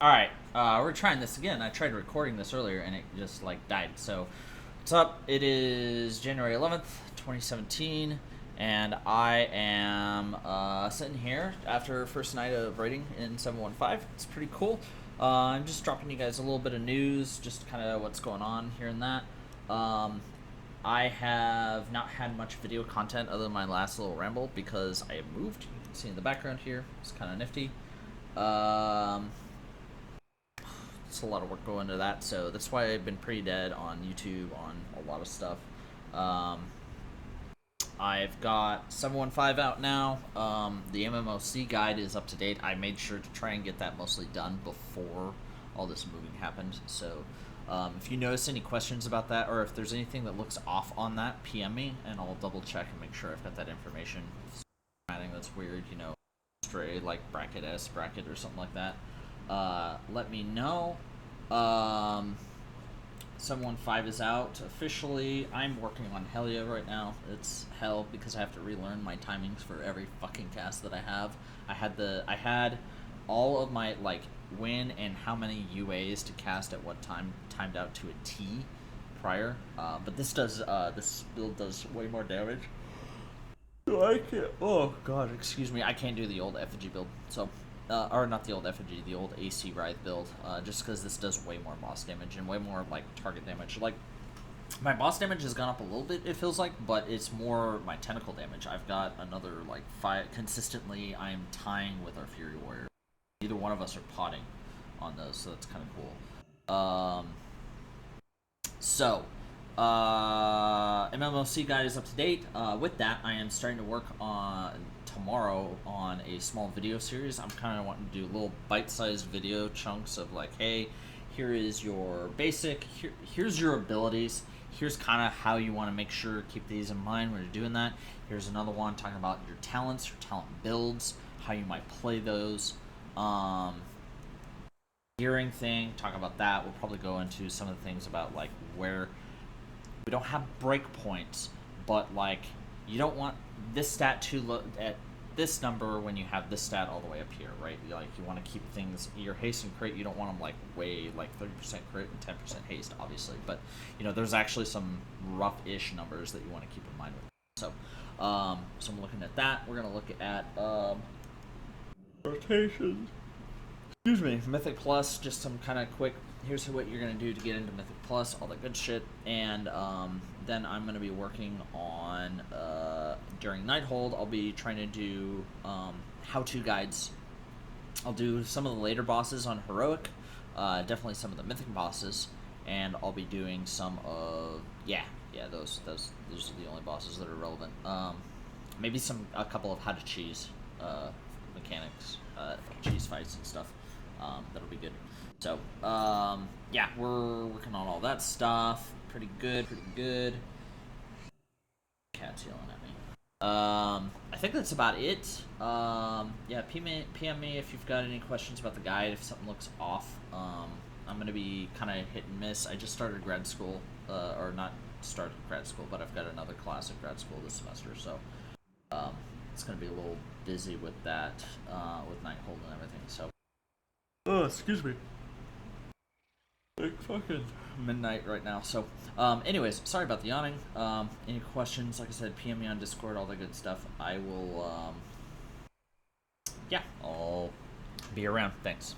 Alright, we're trying this again. I tried recording this earlier and it just like died. So, what's up? It is January 11th, 2017, and I am sitting here after first night of raiding in 715. It's pretty cool. I'm just dropping you guys a little bit of news, just kind of what's going on here and that. Um, I have not had much video content other than my last little ramble because I have moved. You can see in the background here. It's kind of nifty. Um, it's a lot of work going into that, so that's why I've been pretty dead on YouTube on a lot of stuff. Um, I've got 715 out now. The MMOC guide is up to date. I made sure to try and get that mostly done before all this moving happened. So if you notice any questions about that, or if there's anything that looks off on that, PM me and I'll double check and make sure I've got that information. If formatting that's weird, stray like bracket S bracket or something like that. Let me know. Um, 715 is out officially. I'm working on Hellia right now. It's hell because I have to relearn my timings for every fucking cast that I have. I had all of my like when and how many UAs to cast at what time timed out to a T prior. But this build does way more damage. So I can't. Oh god, excuse me. I can't do the old effigy build. So, or not the old effigy, the old AC Writhe build. Just because this does way more boss damage and way more like target damage. Like my boss damage has gone up a little bit. It feels like, but it's more my tentacle damage. I've got another like 5 consistently. I am tying with our Fury Warrior. Either one of us are potting on those, so that's kind of cool. So, MMOC guide is up to date. With that, I am starting to work on tomorrow on a small video series. I'm kind of wanting to do little bite-sized video chunks of like, hey, here is your basic, here's your abilities, here's kind of how you want to make sure keep these in mind when you're doing that. Here's another one talking about your talents, your talent builds, how you might play those. Gearing thing, talk about that. We'll probably go into some of the things about like where we don't have breakpoints, but like you don't want this stat to look at this number when you have this stat all the way up here, right? You want to keep things your haste and crit. You don't want them like way like 30% crit and 10% haste, obviously. But there's actually some rough-ish numbers that you want to keep in mind with. So, so I'm looking at that. We're gonna look at rotations. Excuse me, Mythic Plus, just some kind of quick, here's what you're going to do to get into Mythic Plus, all that good shit, and then I'm going to be working on, during Nighthold, I'll be trying to do how-to guides. I'll do some of the later bosses on Heroic, definitely some of the Mythic bosses, and I'll be doing some of, those are the only bosses that are relevant. Maybe a couple of how to cheese mechanics, cheese fights and stuff. That'll be good. So, we're working on all that stuff. Pretty good. Cat's yelling at me. I think that's about it. PM me if you've got any questions about the guide, if something looks off. I'm going to be kind of hit and miss. I just started grad school, or not started grad school, but I've got another class at grad school this semester, so it's going to be a little busy with that, with Nighthold and everything, so. Oh, excuse me. Like fucking midnight right now. So, anyways, sorry about the yawning. Any questions? Like I said, PM me on Discord, all that good stuff. I will, I'll be around. Thanks.